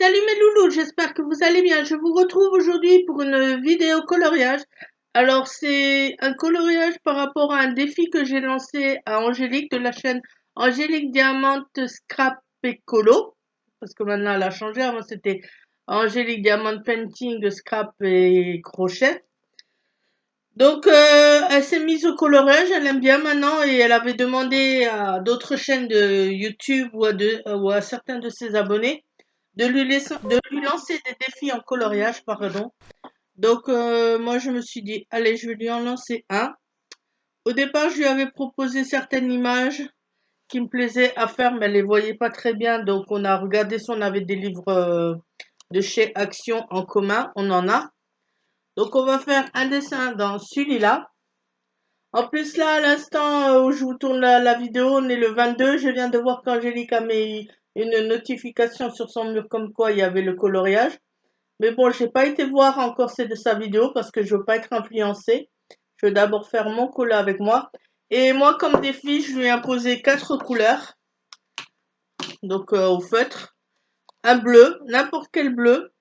salut mes loulous, j'espère que vous allez bien. Je vous retrouve aujourd'hui pour une vidéo coloriage. Alors c'est un coloriage par rapport à un défi que j'ai lancé à Angélique de la chaîne Angélique Diamant Scrap et Colo. Parce que maintenant elle a changé, avant c'était Angélique Diamant Painting Scrap et Crochet. Donc elle s'est mise au coloriage, elle aime bien maintenant et elle avait demandé à d'autres chaînes de YouTube ou à certains de ses abonnés de lui lancer des défis en coloriage, pardon. Donc moi je me suis dit, allez, je vais lui en lancer un. Au départ, je lui avais proposé certaines images qui me plaisaient à faire, mais elle les voyait pas très bien. Donc on a regardé si on avait des livres de chez Action en commun. On en a. Donc on va faire un dessin dans celui-là. En plus là, à l'instant où je vous tourne la vidéo, on est le 22. Je viens de voir qu'Angélique a mis une notification sur son mur comme quoi il y avait le coloriage. Mais bon, j'ai pas été voir encore celle de sa vidéo parce que je veux pas être influencée. Je veux d'abord faire mon cola avec moi. Et moi, comme défi, je lui ai imposé 4 couleurs. Donc au feutre. Un bleu, n'importe quel bleu.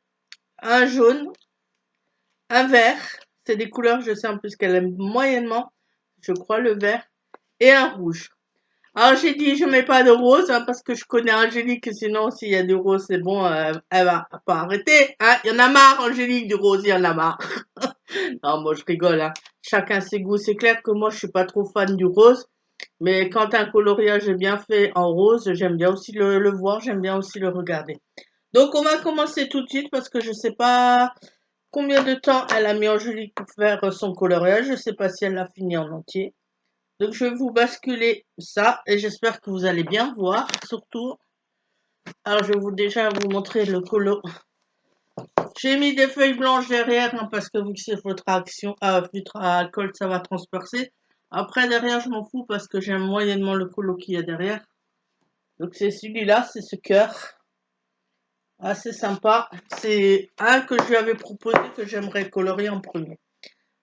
Un jaune. Un vert. C'est des couleurs, je sais en plus qu'elle aime moyennement. Je crois le vert. Et un rouge. Alors j'ai dit je mets pas de rose hein, parce que je connais Angélique et sinon s'il y a du rose c'est bon elle va pas arrêter hein. Il y en a marre Angélique du rose, il y en a marre. Non moi je rigole hein. Chacun ses goûts. C'est clair que moi je suis pas trop fan du rose, mais quand un coloriage est bien fait en rose, j'aime bien aussi le voir, j'aime bien aussi le regarder. Donc on va commencer tout de suite parce que je sais pas combien de temps elle a mis Angélique pour faire son coloriage. Je sais pas si elle l'a fini en entier. Donc je vais vous basculer ça et j'espère que vous allez bien voir surtout. Alors je vais déjà vous montrer le colo. J'ai mis des feuilles blanches derrière hein, parce que vu que c'est filtre à alcool ça va transpercer. Après derrière je m'en fous parce que j'aime moyennement le colo qu'il y a derrière. Donc c'est celui-là, c'est ce cœur. Assez sympa. C'est un que je lui avais proposé que j'aimerais colorier en premier.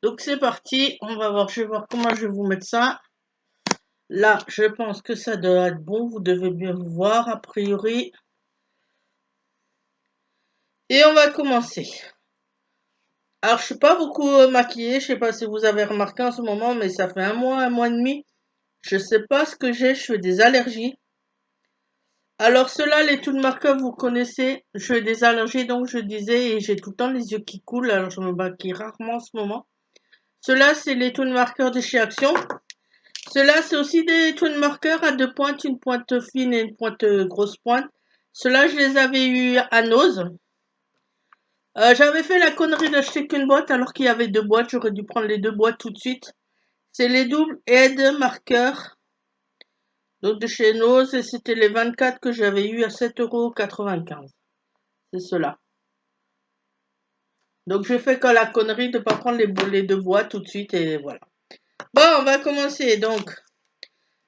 Donc c'est parti, on va voir, je vais voir comment je vais vous mettre ça. Là, je pense que ça doit être bon. Vous devez bien voir, a priori. Et on va commencer. Alors, je suis pas beaucoup maquillée. Je sais pas si vous avez remarqué en ce moment, mais ça fait un mois et demi. Je sais pas ce que j'ai. Je fais des allergies. Alors, ceux-là, les Toon Marker, vous connaissez. Je fais des allergies, donc je disais, et j'ai tout le temps les yeux qui coulent. Alors, je me maquille rarement en ce moment. Ceux-là, c'est les Toon Marker de chez Action. Ceux-là, c'est aussi des Toon Marker à deux pointes, une pointe fine et une pointe grosse pointe. Ceux-là, je les avais eu à Nose. J'avais fait la connerie d'acheter qu'une boîte alors qu'il y avait deux boîtes. J'aurais dû prendre les deux boîtes tout de suite. C'est les doubles Head marqueurs. Donc de chez Nose. Et c'était les 24 que j'avais eu à 7,95 €. C'est cela. Donc j'ai fait que la connerie de ne pas prendre les deux boîtes tout de suite. Et voilà. Bon, on va commencer donc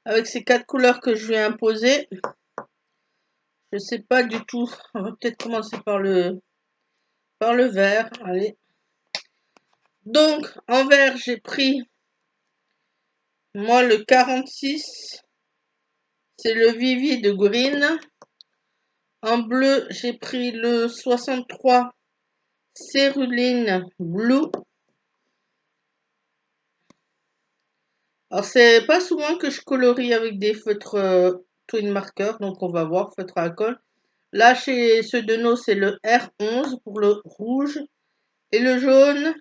avec ces 4 couleurs que je lui ai imposées. Je sais pas du tout. On va peut-être commencer par le vert. Allez. Donc, en vert, j'ai pris, moi, le 46. C'est le Vivid Green. En bleu, j'ai pris le 63 Céruline Blue. Alors, c'est pas souvent que je colorie avec des feutres twin marker, donc on va voir, feutre à alcool. Là, chez ceux de nos, c'est le R11 pour le rouge. Et le jaune,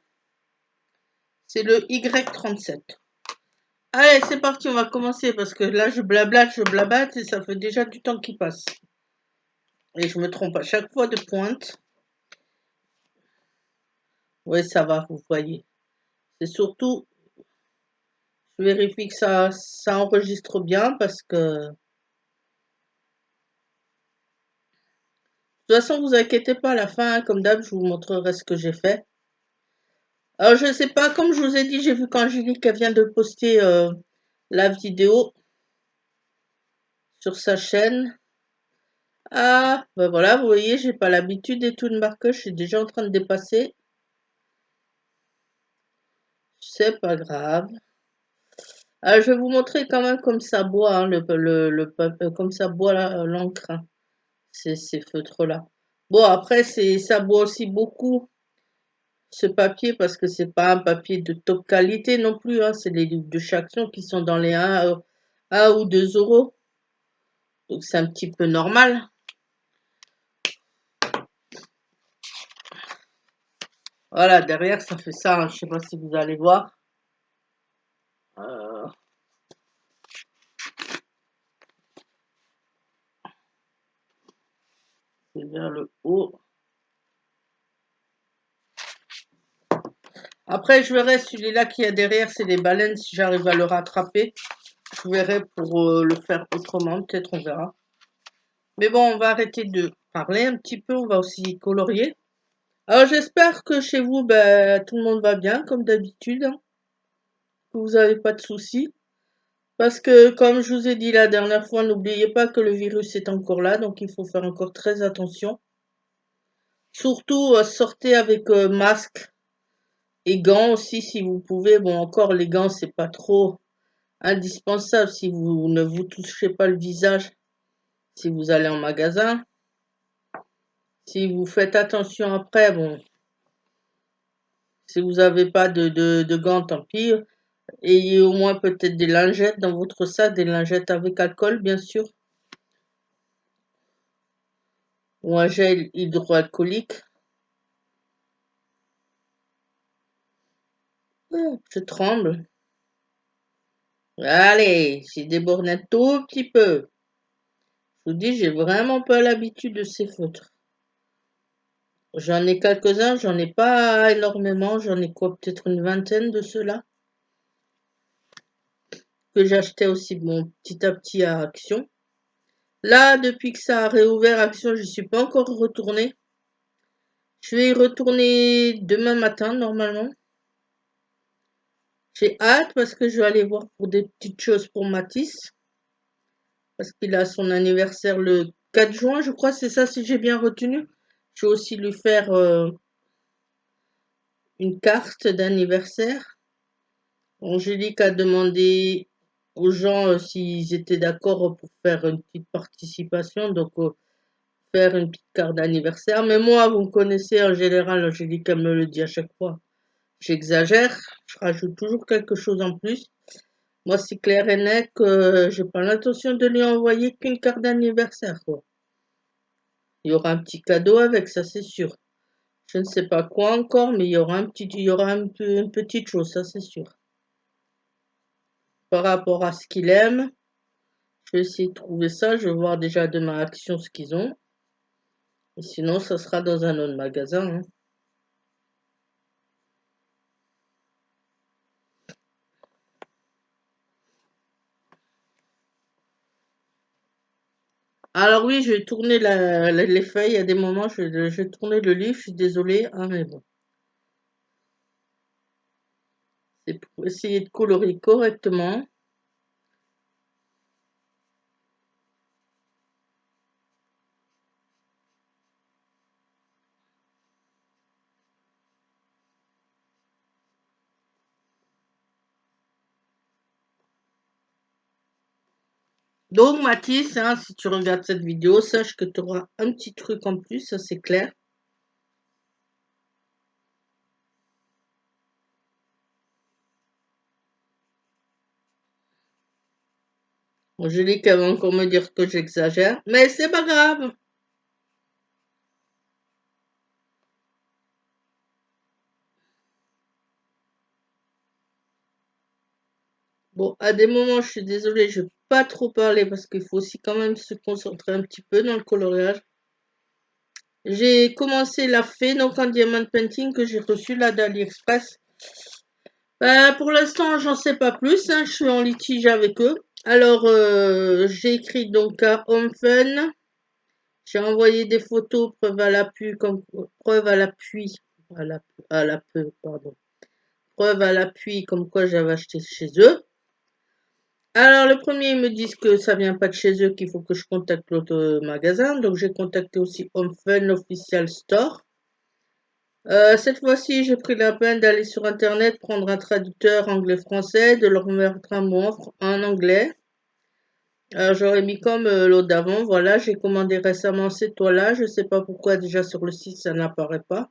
c'est le Y37. Allez, c'est parti, on va commencer parce que là, je blablate et ça fait déjà du temps qui passe. Et je me trompe à chaque fois de pointe. Oui, ça va, vous voyez. C'est surtout, je vérifie que ça enregistre bien parce que, de toute façon, vous inquiétez pas, à la fin, comme d'hab, je vous montrerai ce que j'ai fait. Alors, je sais pas, comme je vous ai dit, j'ai vu qu'Angélique vient de poster la vidéo sur sa chaîne. Ah, ben voilà, vous voyez, j'ai pas l'habitude des Toon Marker, je suis déjà en train de dépasser. C'est pas grave. Alors, je vais vous montrer quand même comme ça boit, hein, comme ça boit l'encre, hein, ces feutres-là. Bon, après, ça boit aussi beaucoup ce papier parce que c'est pas un papier de top qualité non plus, hein. C'est les livres de Chaction qui sont dans les 1 ou 2 euros. Donc c'est un petit peu normal. Voilà, derrière, ça fait ça, hein. Je sais pas si vous allez voir. Euh, c'est vers le haut. Après, je verrai celui-là qui est derrière, c'est les baleines, si j'arrive à le rattraper. Je verrai pour le faire autrement, peut-être on verra. Mais bon, on va arrêter de parler un petit peu, on va aussi colorier. Alors j'espère que chez vous, ben, tout le monde va bien, comme d'habitude, hein, que vous n'avez pas de soucis. Parce que, comme je vous ai dit la dernière fois, n'oubliez pas que le virus est encore là, donc il faut faire encore très attention. Surtout, sortez avec masque et gants aussi, si vous pouvez. Bon, encore les gants, c'est pas trop indispensable si vous ne vous touchez pas le visage, si vous allez en magasin. Si vous faites attention après, bon, si vous n'avez pas de gants, tant pis. Ayez au moins peut-être des lingettes dans votre sac, des lingettes avec alcool, bien sûr, ou un gel hydroalcoolique. Je tremble. Allez, j'ai débordé un tout petit peu. Je vous dis, j'ai vraiment pas l'habitude de ces feutres. J'en ai quelques-uns, j'en ai pas énormément, j'en ai quoi, peut-être une vingtaine de ceux-là, que j'achetais aussi, bon, petit à petit à Action. Là, depuis que ça a réouvert Action, je suis pas encore retournée. Je vais y retourner demain matin, normalement. J'ai hâte parce que je vais aller voir pour des petites choses pour Matisse. Parce qu'il a son anniversaire le 4 juin, je crois, c'est ça si j'ai bien retenu. Je vais aussi lui faire une carte d'anniversaire. Angélique a demandé aux gens s'ils étaient d'accord pour faire une petite participation, donc faire une petite carte d'anniversaire. Mais moi, vous me connaissez en général, Angélique, elle me le dit à chaque fois. J'exagère, je rajoute toujours quelque chose en plus. Moi, c'est clair et net que j'ai pas l'intention de lui envoyer qu'une carte d'anniversaire, quoi. Il y aura un petit cadeau avec, ça c'est sûr. Je ne sais pas quoi encore, mais il y aura une petite chose, ça c'est sûr. Par rapport à ce qu'il aime, je vais essayer de trouver ça. Je vais voir déjà demain à Action ce qu'ils ont. Et sinon, ça sera dans un autre magasin, hein. Alors oui, je vais tourner les feuilles. À des moments, je vais tourner le livre. Je suis désolée, hein, mais bon. C'est pour essayer de colorer correctement. Donc Mathis, hein, si tu regardes cette vidéo, sache que tu auras un petit truc en plus, ça c'est clair. Angélique, elle va encore me dire que j'exagère, mais c'est pas grave. Bon, à des moments, je suis désolée, je ne vais pas trop parler parce qu'il faut aussi quand même se concentrer un petit peu dans le coloriage. J'ai commencé la fée, donc en diamond painting que j'ai reçu là d'AliExpress. Pour l'instant, j'en sais pas plus, hein, je suis en litige avec eux. Alors, j'ai écrit donc à Home Fun. J'ai envoyé des photos, preuve à l'appui, comme preuve à l'appui, à la pardon. Preuve à l'appui, comme quoi j'avais acheté chez eux. Alors, le premier, ils me disent que ça vient pas de chez eux, qu'il faut que je contacte l'autre magasin. Donc, j'ai contacté aussi Home Fun Official Store. Cette fois-ci, j'ai pris la peine d'aller sur Internet, prendre un traducteur anglais-français, de leur mettre un mot en anglais. Alors j'aurais mis comme l'autre d'avant, voilà, j'ai commandé récemment ces toiles-là, je sais pas pourquoi déjà sur le site ça n'apparaît pas.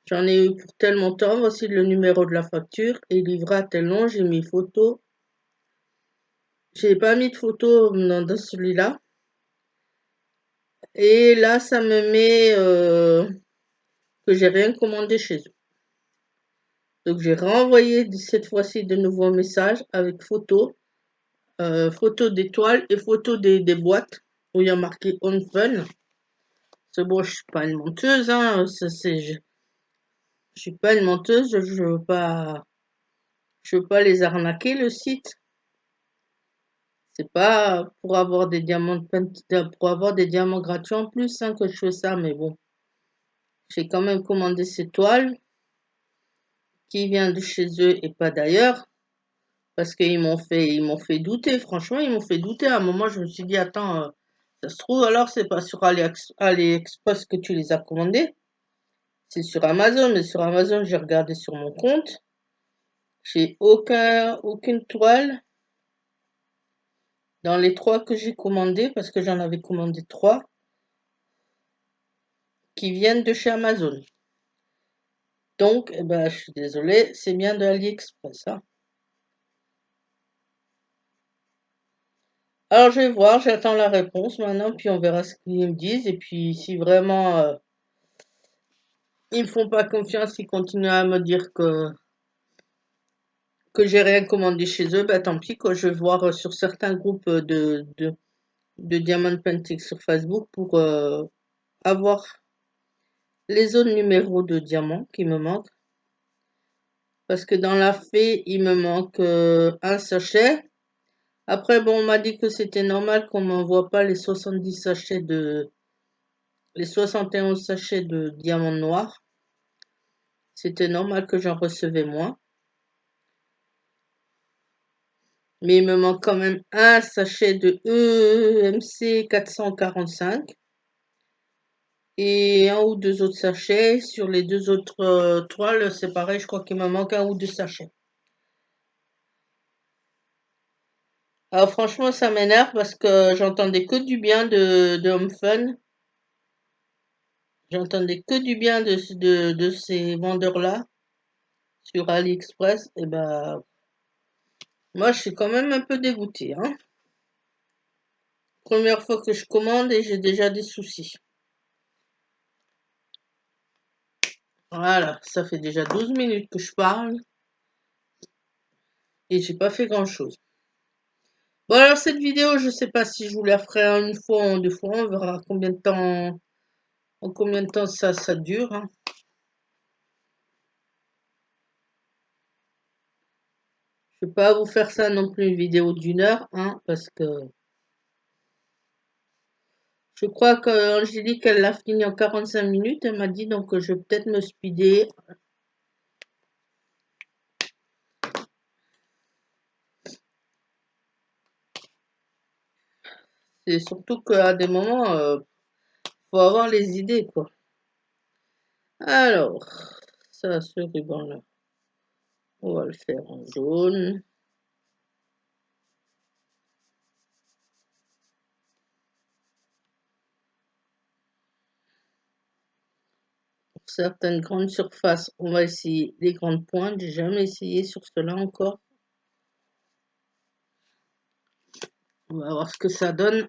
J'en ai eu pour tel montant, voici le numéro de la facture, et livré à tel nom, j'ai mis photo. J'ai pas mis de photo dans celui-là. Et là, ça me met que j'ai rien commandé chez eux. Donc j'ai renvoyé cette fois-ci de nouveaux messages avec photo, photo des toiles et photo des boîtes où il y a marqué On Fun. C'est bon, je suis pas une menteuse, hein. Je suis pas une menteuse, je veux pas les arnaquer le site. C'est pas pour avoir des diamants pour avoir des diamants gratuits en plus hein, que je fais ça, mais bon. J'ai quand même commandé ces toiles qui viennent de chez eux et pas d'ailleurs. Parce qu'ils ils m'ont fait douter. Franchement, ils m'ont fait douter. À un moment, je me suis dit, attends, ça se trouve alors c'est pas sur AliExpress que tu les as commandés. C'est sur Amazon. Mais sur Amazon, j'ai regardé sur mon compte. J'ai aucune toile dans les trois que j'ai commandés parce que j'en avais commandé trois qui viennent de chez Amazon. Donc, eh ben, je suis désolée, c'est bien de AliExpress, hein. Alors, je vais voir, j'attends la réponse maintenant, puis on verra ce qu'ils me disent. Et puis, si vraiment ils me font pas confiance, ils continuent à me dire que j'ai rien commandé chez eux, bah tant pis, quoi. Je vais voir sur certains groupes de Diamond Painting sur Facebook pour avoir les autres numéros de diamants qui me manquent. Parce que dans la fée, il me manque un sachet. Après, bon, on m'a dit que c'était normal qu'on m'envoie pas les 70 sachets les 71 sachets de diamants noirs. C'était normal que j'en recevais moins. Mais il me manque quand même un sachet de EMC 445 et un ou deux autres sachets. Sur les deux autres toiles, c'est pareil, je crois qu'il me manque un ou deux sachets. Alors franchement, ça m'énerve parce que j'entendais que du bien de Home Fun. J'entendais que du bien de ces vendeurs-là sur AliExpress. Et ben, moi, je suis quand même un peu dégoûtée, hein. Première fois que je commande et j'ai déjà des soucis. Voilà, ça fait déjà 12 minutes que je parle et j'ai pas fait grand-chose. Bon alors cette vidéo, je sais pas si je vous la ferai en une fois ou en deux fois, on verra en combien de temps ça dure, hein. Je vais pas vous faire ça non plus une vidéo d'une heure, hein, parce que je crois qu'Angélique, elle l'a fini en 45 minutes, elle m'a dit, donc je vais peut-être me speeder. C'est surtout qu'à des moments, faut avoir les idées, quoi. Alors, ça, ce ruban-là, on va le faire en jaune. Pour certaines grandes surfaces, on va essayer les grandes pointes. J'ai jamais essayé sur cela encore. On va voir ce que ça donne.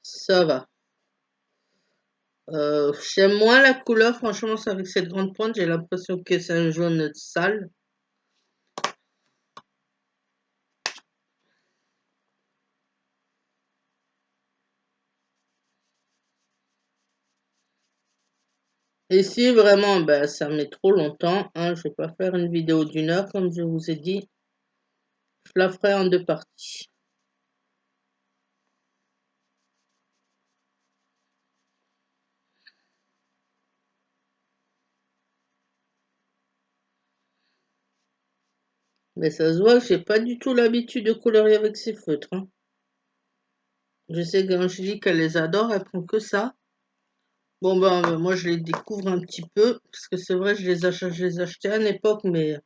Ça va. J'aime moins la couleur, franchement, c'est avec cette grande pointe, j'ai l'impression que c'est un jaune sale. Et si vraiment, ben, ça met trop longtemps, hein, je vais pas faire une vidéo d'une heure, comme je vous ai dit. Je la ferai en deux parties. Mais ça se voit que j'ai pas du tout l'habitude de colorier avec ces feutres, hein. Je sais qu'Angélique, elle les adore, elle prend que ça. Bon, ben, moi, je les découvre un petit peu, parce que c'est vrai, je les achetais à une époque, mais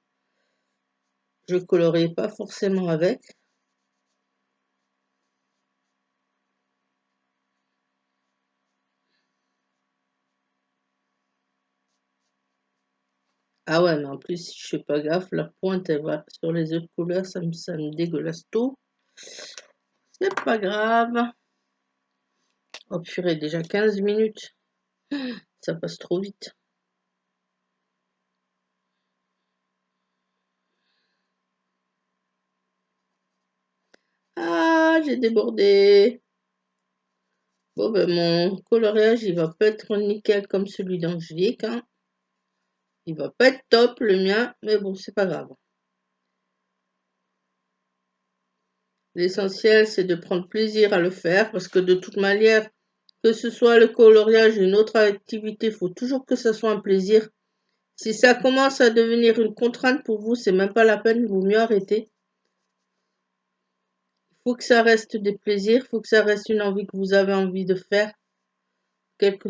je coloriais pas forcément avec. Ah ouais, mais en plus, si je fais pas gaffe, la pointe, elle va sur les autres couleurs, ça me dégueulasse tout. C'est pas grave. Oh purée, déjà 15 minutes. Ça passe trop vite. Ah, j'ai débordé. Bon, ben, mon coloriage, il va pas être nickel comme celui d'Angélique, hein. Il va pas être top, le mien, mais bon, c'est pas grave. L'essentiel, c'est de prendre plaisir à le faire, parce que de toute manière, que ce soit le coloriage ou une autre activité, il faut toujours que ça soit un plaisir. Si ça commence à devenir une contrainte pour vous, c'est même pas la peine, il vaut mieux arrêter. Il faut que ça reste des plaisirs, il faut que ça reste une envie que vous avez envie de faire. Quelque...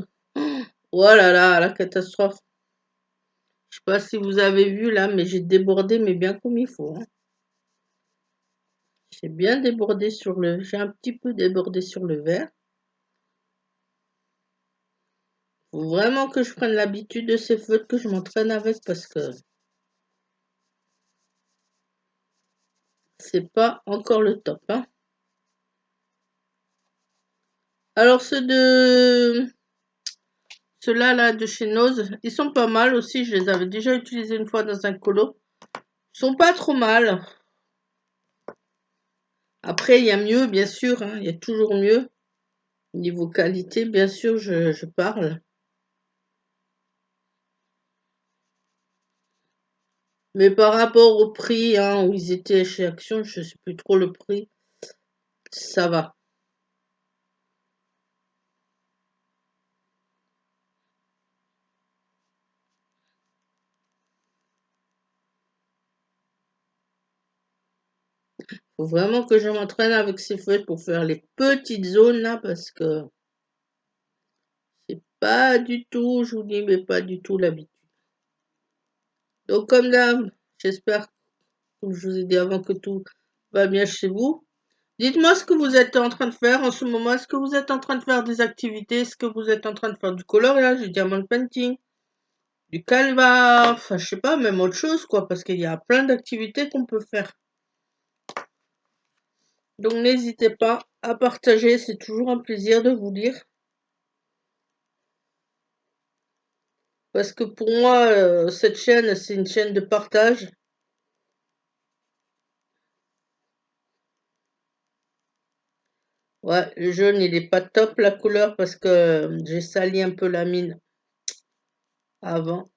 Oh là là, la catastrophe. Je sais pas si vous avez vu là, mais j'ai débordé, mais bien comme il faut, hein. J'ai un petit peu débordé sur le verre. Faut vraiment que je prenne l'habitude de ces feutres, que je m'entraîne avec parce que c'est pas encore le top, hein. Alors ceux-là là de chez Nose, ils sont pas mal aussi. Je les avais déjà utilisés une fois dans un colo. Ils sont pas trop mal. Après, il y a mieux, bien sûr, hein. Il y a toujours mieux. Niveau qualité, bien sûr, je parle. Mais par rapport au prix, hein, où ils étaient chez Action, je sais plus trop le prix, ça va. Faut vraiment que je m'entraîne avec ces feuilles pour faire les petites zones là, parce que c'est pas du tout, je vous dis, mais pas du tout l'habitude. Donc comme d'hab, j'espère, comme je vous ai dit avant, que tout va bien chez vous. Dites-moi ce que vous êtes en train de faire en ce moment. Est-ce que vous êtes en train de faire des activités? Est-ce que vous êtes en train de faire du coloriage, du diamond painting, du canevas, enfin je sais pas, même autre chose quoi, parce qu'il y a plein d'activités qu'on peut faire. Donc n'hésitez pas à partager, c'est toujours un plaisir de vous lire. Parce que pour moi, cette chaîne, c'est une chaîne de partage. Ouais, le jaune, il est pas top la couleur parce que j'ai sali un peu la mine avant.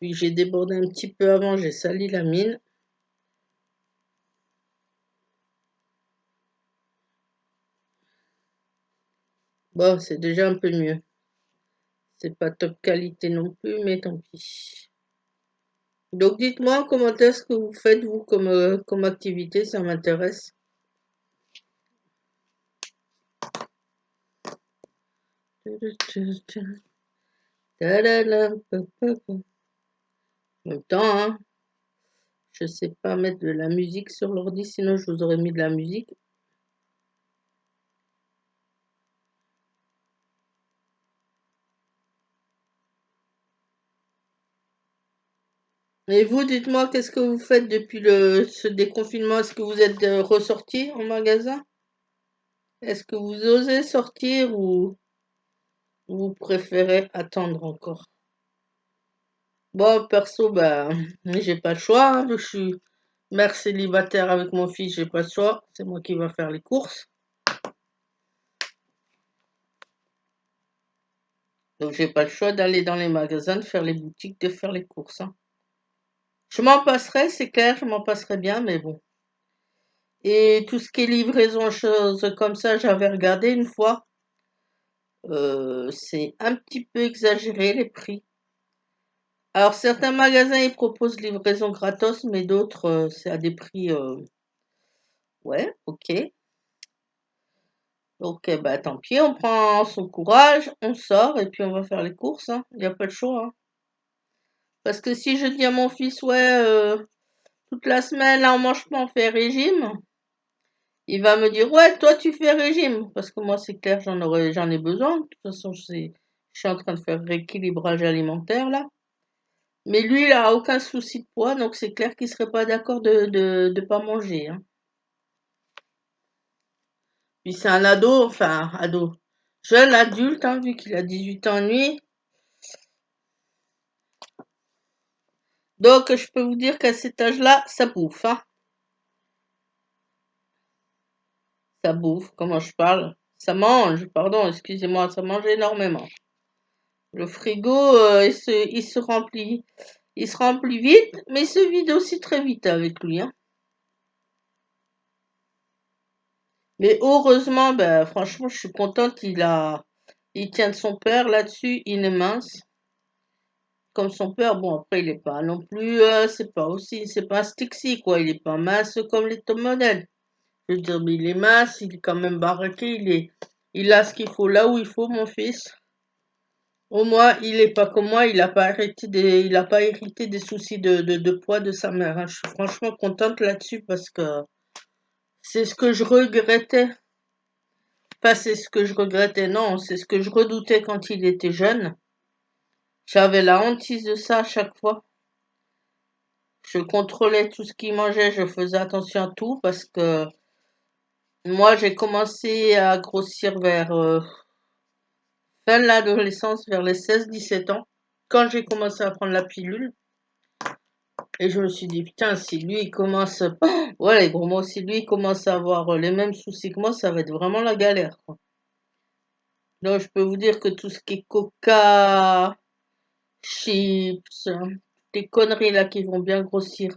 Puis j'ai débordé un petit peu avant, j'ai sali la mine. Bon, c'est déjà un peu mieux. C'est pas top qualité non plus, mais tant pis. Donc dites-moi comment est-ce que vous faites vous comme activité, ça m'intéresse. En même temps, hein, je sais pas mettre de la musique sur l'ordi, sinon je vous aurais mis de la musique. Et vous, dites-moi, qu'est-ce que vous faites depuis ce déconfinement? Est-ce que vous êtes ressorti en magasin? Est-ce que vous osez sortir ou vous préférez attendre encore? Bon, perso, ben, j'ai pas le choix, hein, je suis mère célibataire avec mon fils, j'ai pas le choix. C'est moi qui va faire les courses. Donc, j'ai pas le choix d'aller dans les magasins, de faire les boutiques, de faire les courses, hein. Je m'en passerai, c'est clair, je m'en passerai bien, mais bon. Et tout ce qui est livraison, choses comme ça, j'avais regardé une fois. C'est un petit peu exagéré les prix. Alors, certains magasins, ils proposent livraison gratos, mais d'autres, c'est à des prix... Ouais, ok. Donc, bah, tant pis, on prend son courage, on sort, et puis on va faire les courses, hein. Il n'y a pas de choix, hein. Parce que si je dis à mon fils, ouais, toute la semaine, là, on mange pas, on fait régime, il va me dire, ouais, toi, tu fais régime. Parce que moi, c'est clair, j'en ai besoin. De toute façon, je suis en train de faire rééquilibrage alimentaire, là. Mais lui, il a aucun souci de poids, donc c'est clair qu'il serait pas d'accord de pas manger, hein. Puis c'est un ado, enfin, ado, jeune adulte, hein, vu qu'il a 18 ans, lui. Donc, je peux vous dire qu'à cet âge-là, ça bouffe, hein. Ça bouffe, comment je parle? Ça mange, pardon, excusez-moi, ça mange énormément. Le frigo, il se remplit vite, mais il se vide aussi très vite avec lui, hein. Mais heureusement, ben, franchement, je suis contente, il tient de son père là-dessus, il est mince. Comme son père, bon, après, il est pas non plus, c'est pas un Stixi, quoi, il est pas mince comme les top modèles. Je veux dire, mais il est mince, il est quand même baraqué, il a ce qu'il faut là où il faut, mon fils. Au moins, il est pas comme moi, il a pas hérité des soucis de poids de sa mère, hein. Je suis franchement contente là-dessus parce que c'est ce que je regrettais. Pas c'est ce que je regrettais, non, c'est ce que je redoutais quand il était jeune. J'avais la hantise de ça à chaque fois. Je contrôlais tout ce qu'il mangeait, je faisais attention à tout parce que moi, j'ai commencé à grossir vers fin de l'adolescence, vers les 16-17 ans, quand j'ai commencé à prendre la pilule. Et je me suis dit, putain, si lui, il commence... Ouais, les gros mots, si lui, il commence à avoir les mêmes soucis que moi, ça va être vraiment la galère, quoi. Donc, je peux vous dire que tout ce qui est coca, chips, des conneries là qui vont bien grossir,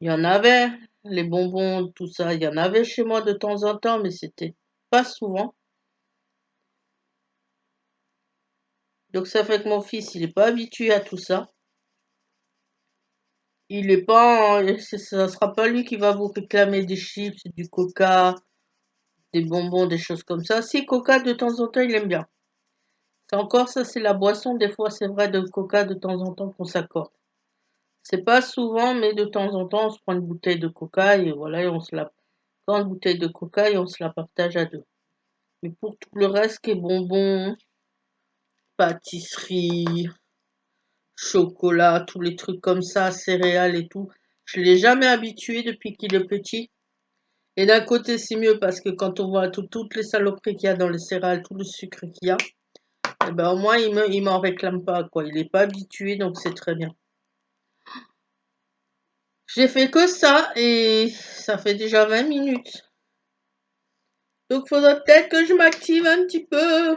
il y en avait. Les bonbons, tout ça, il y en avait chez moi de temps en temps, mais c'était pas souvent. Donc, ça fait que mon fils, il est pas habitué à tout ça. Il est pas, ça sera pas lui qui va vous réclamer des chips, du coca, des bonbons, des choses comme ça. Si, coca, de temps en temps, il aime bien. C'est encore ça, c'est la boisson, des fois, c'est vrai, de coca, de temps en temps, qu'on s'accorde. C'est pas souvent, mais de temps en temps, on se prend une bouteille de coca et voilà, et on se la, grande bouteille de coca et on se la partage à deux. Mais pour tout le reste qui est bonbons, pâtisserie, chocolat, tous les trucs comme ça, céréales et tout, je l'ai jamais habitué depuis qu'il est petit. Et d'un côté, c'est mieux parce que quand on voit toutes les saloperies qu'il y a dans les céréales, tout le sucre qu'il y a, eh ben, au moins, il m'en réclame pas, quoi. Il est pas habitué, donc c'est très bien. J'ai fait que ça et ça fait déjà 20 minutes. Donc, faudrait peut-être que je m'active un petit peu.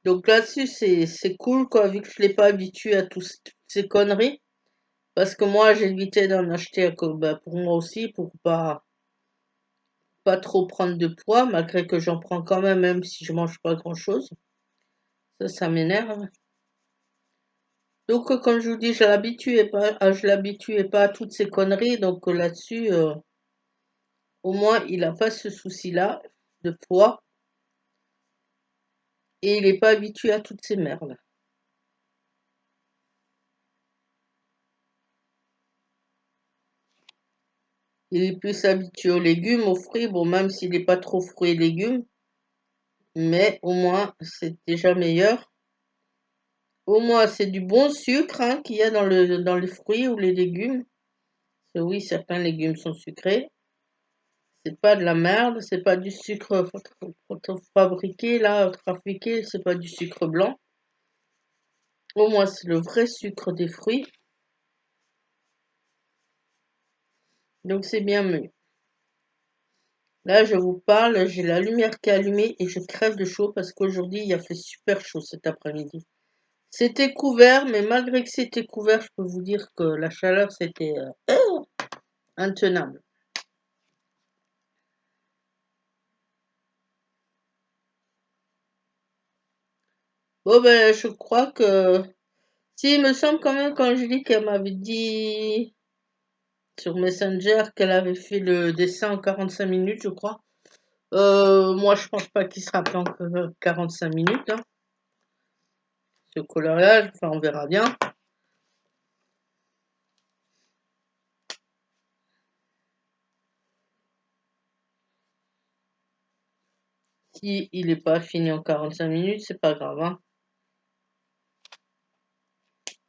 Donc là-dessus, c'est cool, quoi, vu que je l'ai pas habitué à toutes ces conneries. Parce que moi, j'ai évité d'en acheter bah, pour moi aussi, pour pas trop prendre de poids, malgré que j'en prends quand même si je mange pas grand-chose. Ça m'énerve. Donc, comme je vous dis, je l'habituais pas à toutes ces conneries. Donc là-dessus, au moins, il a pas ce souci-là de poids et il est pas habitué à toutes ces merdes. Il est plus habitué aux légumes, aux fruits, bon, même s'il n'est pas trop fruits et légumes, mais au moins, c'est déjà meilleur. Au moins, c'est du bon sucre, hein, qu'il y a dans les fruits ou les légumes. Parce que oui, certains légumes sont sucrés. C'est pas de la merde, c'est pas du sucre fabriqué, là, trafiqué, c'est pas du sucre blanc. Au moins, c'est le vrai sucre des fruits. Donc, c'est bien mieux. Là, je vous parle, j'ai la lumière qui est allumée et je crève de chaud parce qu'aujourd'hui, il a fait super chaud cet après-midi. C'était couvert, mais malgré que c'était couvert, je peux vous dire que la chaleur, c'était intenable. Bon, ben, je crois que... Si, il me semble quand même qu'Angélique, elle m'avait dit sur Messenger qu'elle avait fait le dessin en 45 minutes, je crois. Moi, je pense pas qu'il sera plus en 45 minutes, hein, ce coloriage. Enfin, on verra bien. Si il n'est pas fini en 45 minutes, c'est pas grave, hein.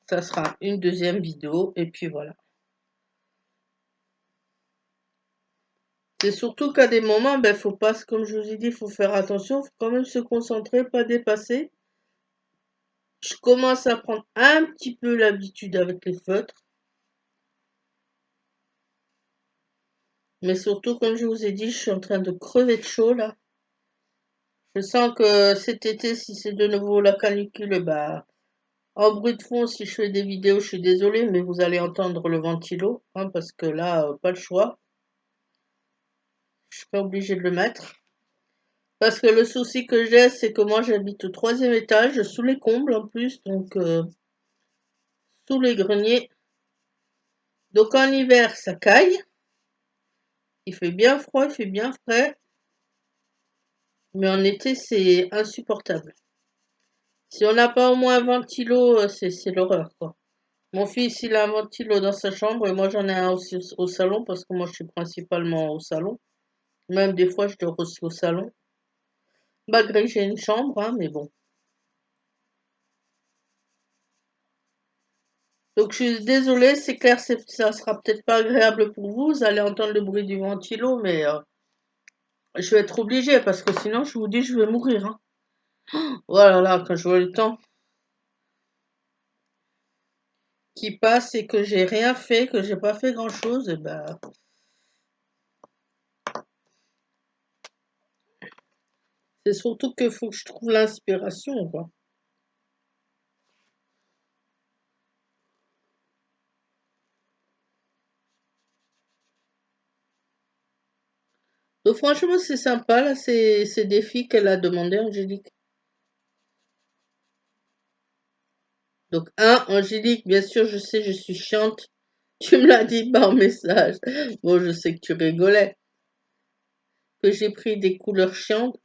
Ça sera une deuxième vidéo, et puis voilà. C'est surtout qu'à des moments, ben, faut pas, comme je vous ai dit, faut faire attention, faut quand même se concentrer, pas dépasser. Je commence à prendre un petit peu l'habitude avec les feutres. Mais surtout, comme je vous ai dit, je suis en train de crever de chaud, là. Je sens que cet été, si c'est de nouveau la canicule, bah, en bruit de fond, si je fais des vidéos, je suis désolée, mais vous allez entendre le ventilo, hein, parce que là, pas le choix. Je suis pas obligée de le mettre. Parce que le souci que j'ai, c'est que moi, j'habite au 3e étage, sous les combles en plus, donc sous les greniers. Donc en hiver, ça caille. Il fait bien froid, il fait bien frais. Mais en été, c'est insupportable. Si on n'a pas au moins un ventilo, c'est l'horreur, quoi. Mon fils, il a un ventilo dans sa chambre et moi, j'en ai un aussi au salon parce que moi, je suis principalement au salon. Même des fois, je dors aussi au salon. Malgré que j'ai une chambre, hein, mais bon. Donc, je suis désolée, c'est clair, ça sera peut-être pas agréable pour vous. Vous allez entendre le bruit du ventilo, mais je vais être obligée parce que sinon, je vous dis, je vais mourir, hein. Voilà, là, quand je vois le temps qui passe et que j'ai rien fait, que j'ai pas fait grand-chose, et ben, c'est surtout qu'il faut que je trouve l'inspiration, quoi. Donc, franchement, c'est sympa, là, ces défis qu'elle a demandé, Angélique. Donc, Angélique, bien sûr, je sais, je suis chiante. Tu me l'as dit par message. Bon, je sais que tu rigolais. Que j'ai pris des couleurs chiantes.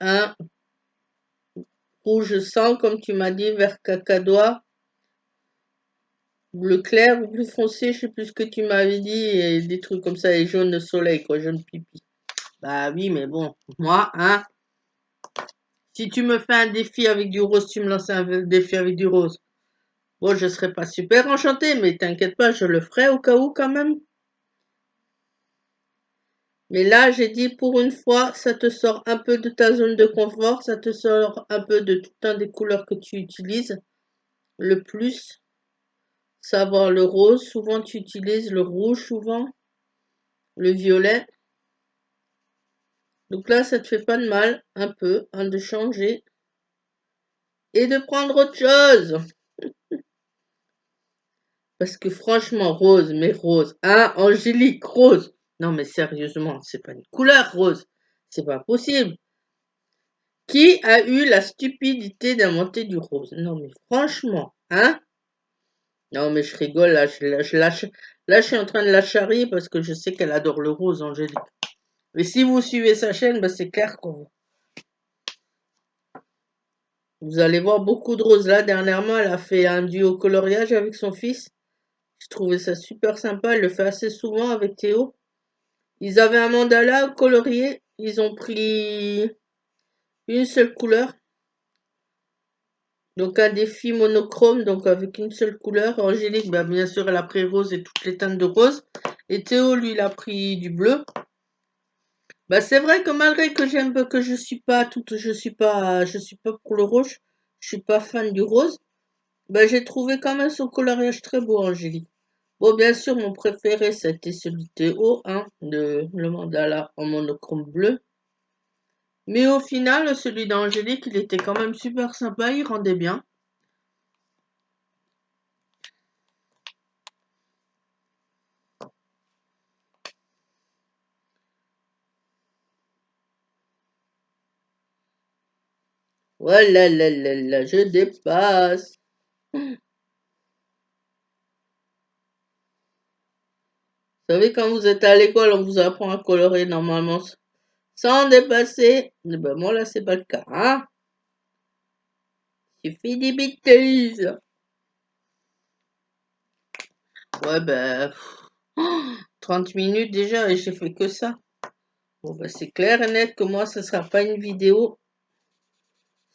Rouge sang, comme tu m'as dit, vert cacadois, bleu clair ou bleu foncé, je sais plus ce que tu m'avais dit, et des trucs comme ça, et jaune soleil, quoi, jaune pipi. Bah oui, mais bon, moi, si tu me fais un défi avec du rose, tu me lances un défi avec du rose. Bon, je serais pas super enchantée, mais t'inquiète pas, je le ferai au cas où quand même. Mais là, j'ai dit pour une fois, ça te sort un peu de ta zone de confort, ça te sort un peu de tout un des couleurs que tu utilises. Le plus, savoir le rose, souvent tu utilises le rouge, souvent, le violet. Donc là, ça te fait pas de mal, un peu, hein, de changer et de prendre autre chose. Parce que franchement, rose, mais rose, Angélique, rose. Non, mais sérieusement, c'est pas une couleur rose. C'est pas possible. Qui a eu la stupidité d'inventer du rose? Non, mais franchement, hein? Non, mais je rigole, là, là, je suis en train de la charrier parce que je sais qu'elle adore le rose, Angélique. Mais si vous suivez sa chaîne, bah, c'est clair que vous allez voir beaucoup de roses. Là, dernièrement, elle a fait un duo coloriage avec son fils. Je trouvais ça super sympa. Elle le fait assez souvent avec Théo. Ils avaient un mandala colorié. Ils ont pris une seule couleur. Donc un défi monochrome, donc avec une seule couleur. Angélique, bah, bien sûr, elle a pris rose et toutes les teintes de rose. Et Théo, lui, il a pris du bleu. Bah, c'est vrai que malgré que j'aime que je suis pas pour le rouge, je suis pas fan du rose. Bah, j'ai trouvé quand même son coloriage très beau, Angélique. Bon, bien sûr, mon préféré, c'était celui de Théo, hein, le mandala en monochrome bleu. Mais au final, celui d'Angélique, il était quand même super sympa, il rendait bien. Voilà, là, là, là, je dépasse. Vous savez, quand vous êtes à l'école, on vous apprend à colorer normalement sans dépasser. Eh ben, moi, là, c'est pas le cas, hein. J'ai fait des bêtises. Ouais, ben, 30 minutes déjà et j'ai fait que ça. Bon, ben, c'est clair et net que moi, ce sera pas une vidéo.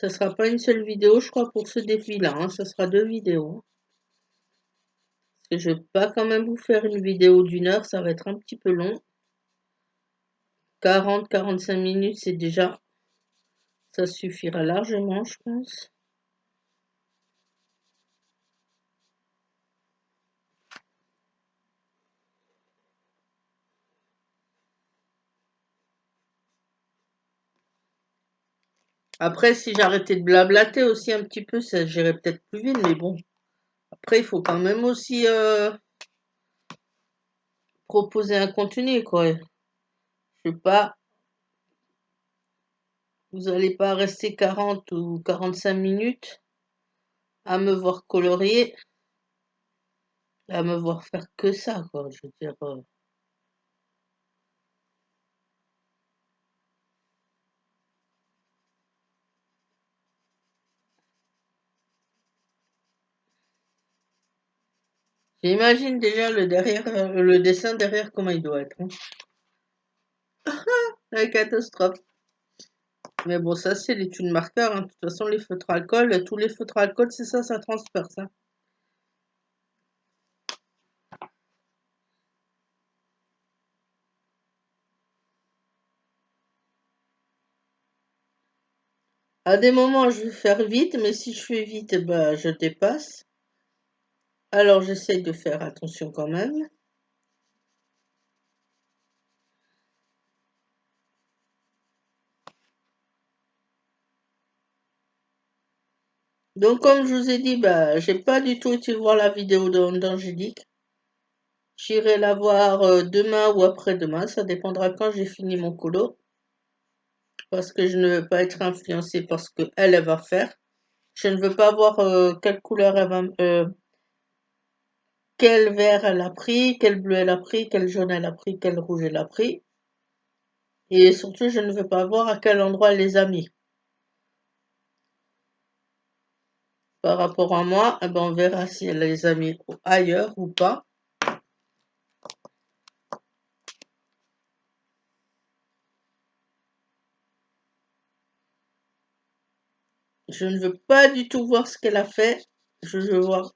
Ça sera pas une seule vidéo, je crois, pour ce défi-là, hein. Ça sera 2 vidéos. Parce que je vais pas quand même vous faire une vidéo d'1 heure, ça va être un petit peu long. 40-45 minutes, c'est déjà, ça suffira largement, je pense. Après, si j'arrêtais de blablater aussi un petit peu, ça j'irait peut-être plus vite, mais bon. Après, il faut quand même aussi proposer un contenu, quoi. Je sais pas, vous allez pas rester 40 ou 45 minutes à me voir colorier, à me voir faire que ça, quoi. Je veux dire. J'imagine déjà le derrière, le dessin derrière comment il doit être, hein. La catastrophe. Mais bon, ça c'est l'étude marqueur, hein. De toute façon, les feutres alcool, tous les feutres alcool, c'est ça, ça transperce, hein. À des moments, je vais faire vite, mais si je fais vite, bah, je dépasse. Alors, j'essaye de faire attention quand même. Donc, comme je vous ai dit, bah, j'ai pas du tout été voir la vidéo d'Angélique. J'irai la voir demain ou après-demain, ça dépendra quand j'ai fini mon colo. Parce que je ne veux pas être influencée par ce qu'elle va faire. Je ne veux pas voir quelle couleur elle va, quel vert elle a pris, quel bleu elle a pris, quel jaune elle a pris, quel rouge elle a pris. Et surtout, je ne veux pas voir à quel endroit elle les a mis. Par rapport à moi, eh ben, on verra si elle les a mis ailleurs ou pas. Je ne veux pas du tout voir ce qu'elle a fait. Je veux voir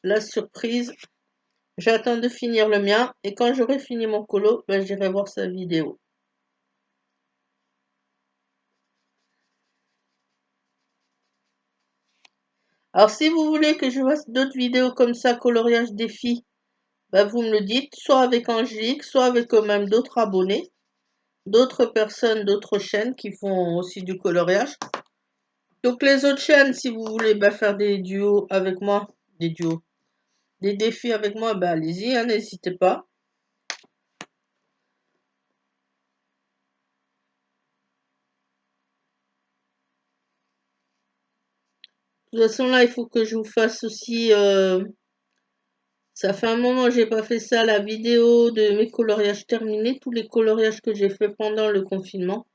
la surprise. J'attends de finir le mien et quand j'aurai fini mon colo, ben, j'irai voir sa vidéo. Alors si vous voulez que je fasse d'autres vidéos comme ça, coloriage défi, ben, vous me le dites, soit avec Angélique, soit avec même d'autres abonnés, d'autres personnes, d'autres chaînes qui font aussi du coloriage. Donc les autres chaînes, si vous voulez ben, faire des duos avec moi, des duos, des défis avec moi, ben allez-y, hein, n'hésitez pas. De toute façon, là, il faut que je vous fasse aussi. Ça fait un moment que j'ai pas fait ça, la vidéo de mes coloriages terminés, tous les coloriages que j'ai fait pendant le confinement.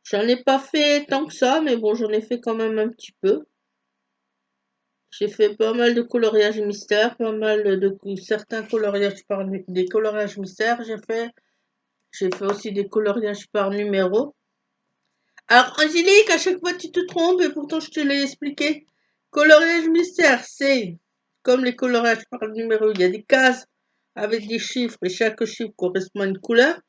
J'en ai pas fait tant que ça, mais bon, j'en ai fait quand même un petit peu. J'ai fait pas mal de coloriages mystères, pas mal de certains coloriages par des coloriages mystères. J'ai fait aussi des coloriages par numéro. Alors, Angélique, à chaque fois tu te trompes et pourtant je te l'ai expliqué. Coloriage mystère, c'est comme les coloriages par numéro. Il y a des cases avec des chiffres et chaque chiffre correspond à une couleur.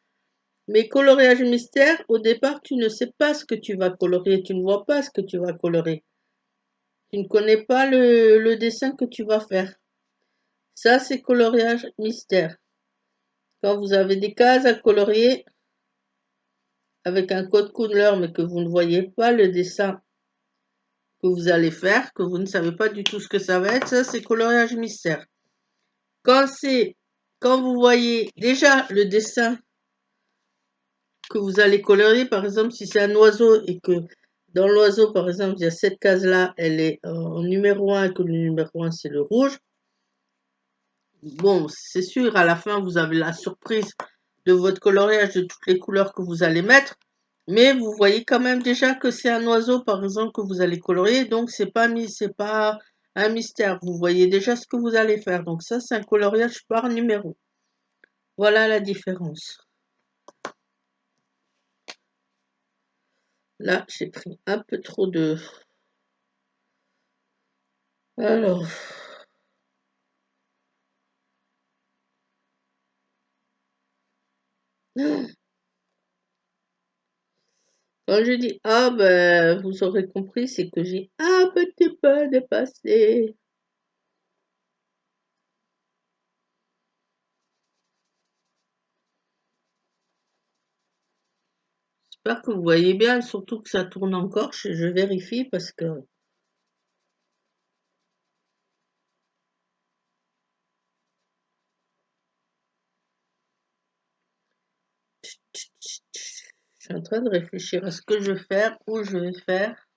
Mais coloriage mystère, au départ, tu ne sais pas ce que tu vas colorier, tu ne vois pas ce que tu vas colorer. Tu ne connais pas le dessin que tu vas faire. Ça, c'est coloriage mystère. Quand vous avez des cases à colorier avec un code couleur, mais que vous ne voyez pas le dessin que vous allez faire, que vous ne savez pas du tout ce que ça va être, ça c'est coloriage mystère. Quand quand vous voyez déjà le dessin que vous allez colorier, par exemple si c'est un oiseau et que dans l'oiseau, par exemple, il y a cette case-là, elle est en numéro 1, que le numéro 1, c'est le rouge. Bon, c'est sûr, à la fin, vous avez la surprise de votre coloriage de toutes les couleurs que vous allez mettre. Mais vous voyez quand même déjà que c'est un oiseau, par exemple, que vous allez colorier. Donc, c'est pas un mystère. Vous voyez déjà ce que vous allez faire. Donc, ça, c'est un coloriage par numéro. Voilà la différence. Là, j'ai pris un peu trop de... Alors... Quand je dis ah ben vous aurez compris, c'est que j'ai un petit peu dépassé. J'espère que vous voyez bien, surtout que ça tourne encore. Je vérifie parce que je suis en train de réfléchir à ce que je vais faire, où je vais faire.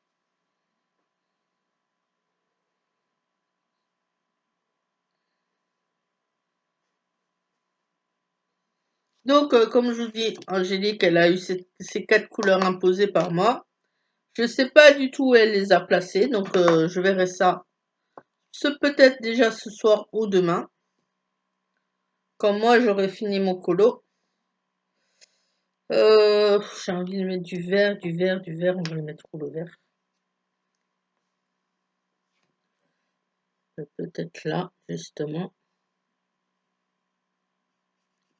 Donc, comme je vous dis, Angélique, elle a eu ces 4 couleurs imposées par moi. Je ne sais pas du tout où elle les a placées, donc je verrai ça peut-être déjà ce soir ou demain. Quand moi j'aurai fini mon colo. J'ai envie de mettre du vert, du vert, du vert. On va le mettre où le vert? Peut-être là, justement.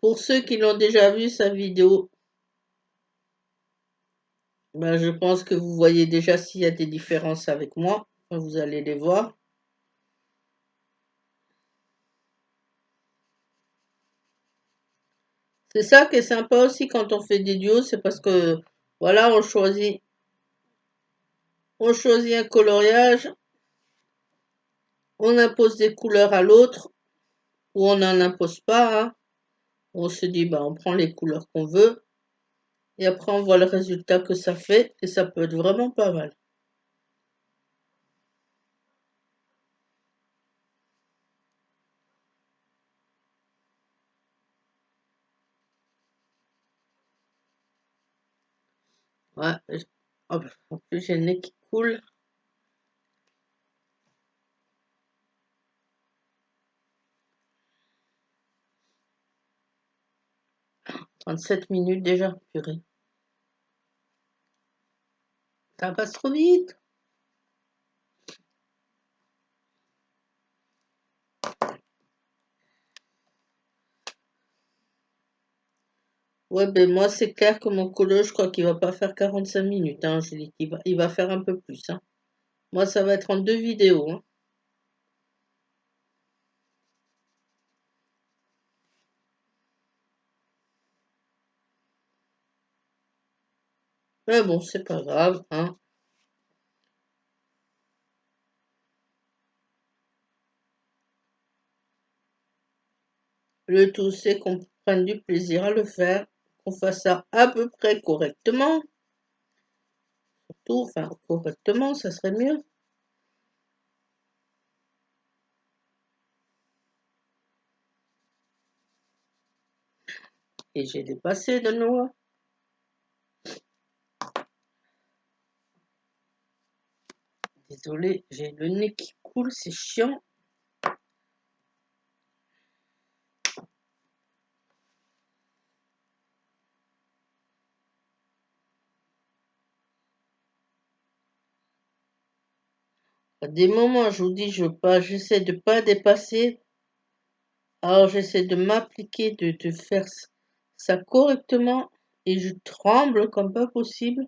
Pour ceux qui l'ont déjà vu, sa vidéo, ben, je pense que vous voyez déjà s'il y a des différences avec moi. Vous allez les voir. C'est ça qui est sympa aussi quand on fait des duos, c'est parce que, voilà, on choisit un coloriage, on impose des couleurs à l'autre, ou on n'en impose pas, hein. On se dit, bah, on prend les couleurs qu'on veut, et après on voit le résultat que ça fait, et ça peut être vraiment pas mal. Ouais, oh, en plus j'ai le nez qui coule. 37 minutes déjà, purée. Ça passe trop vite. Ouais, ben moi c'est clair que mon colo, je crois qu'il va pas faire 45 minutes, hein, Angélique. Il va faire un peu plus, hein. Moi ça va être en 2 vidéos, hein. Mais bon, c'est pas grave, hein. Le tout c'est qu'on prenne du plaisir à le faire, qu'on fasse ça à peu près correctement. Surtout, enfin correctement, ça serait mieux. Et j'ai dépassé de nouveau. Désolée, j'ai le nez qui coule, c'est chiant. À des moments, je vous dis, j'essaie de pas dépasser. Alors, j'essaie de m'appliquer, de faire ça correctement et je tremble comme pas possible.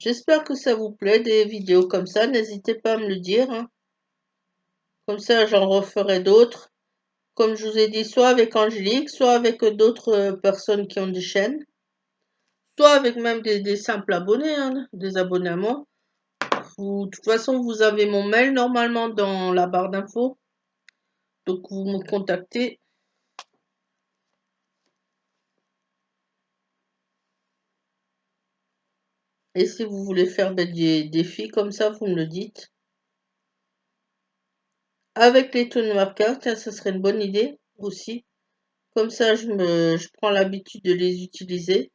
J'espère que ça vous plaît, des vidéos comme ça. N'hésitez pas à me le dire, hein. Comme ça, j'en referai d'autres. Comme je vous ai dit, soit avec Angélique, soit avec d'autres personnes qui ont des chaînes. Soit avec même des simples abonnés, hein, des abonnés à moi. De toute façon, vous avez mon mail normalement dans la barre d'infos. Donc, vous me contactez. Et si vous voulez faire des défis comme ça, vous me le dites. Avec les tournois cartes, tiens, ça serait une bonne idée aussi. Comme ça, je prends l'habitude de les utiliser.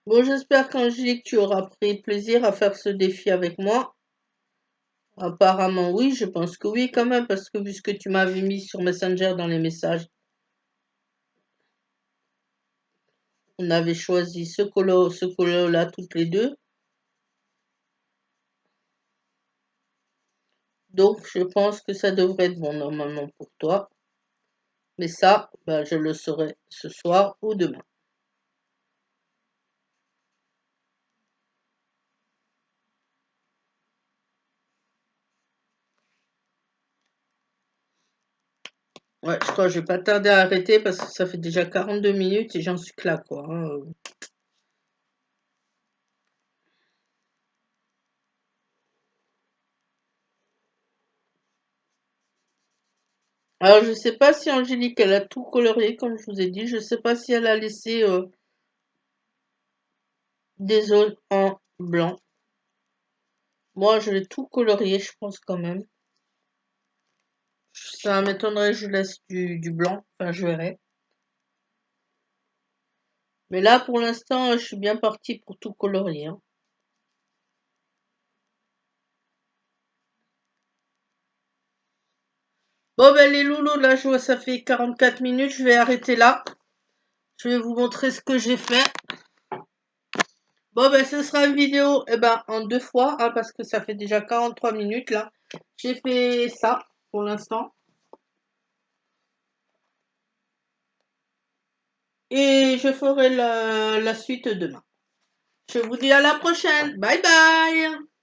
Bon, j'espère qu'Angélique, tu auras pris plaisir à faire ce défi avec moi. Apparemment, oui, je pense que oui, quand même, parce que vu ce que tu m'avais mis sur Messenger dans les messages, on avait choisi ce colo-là toutes les deux. Donc, je pense que ça devrait être bon normalement pour toi. Mais ça, ben, je le saurai ce soir ou demain. Ouais, je crois que je vais pas tarder à arrêter parce que ça fait déjà 42 minutes et j'en suis que là, quoi, hein. Alors, je sais pas si Angélique, elle a tout colorié, comme je vous ai dit. Je sais pas si elle a laissé des zones en blanc. Moi, je l'ai tout colorié, je pense quand même. Ça m'étonnerait que je laisse du blanc. Enfin, je verrai. Mais là, pour l'instant, je suis bien partie pour tout colorier, hein. Bon, ben, les loulous, là, je vois, ça fait 44 minutes. Je vais arrêter là. Je vais vous montrer ce que j'ai fait. Bon, ben, ce sera une vidéo, eh ben, en 2 fois, hein, parce que ça fait déjà 43 minutes, là. J'ai fait ça, pour l'instant. Et je ferai la suite demain. Je vous dis à la prochaine. Bye bye!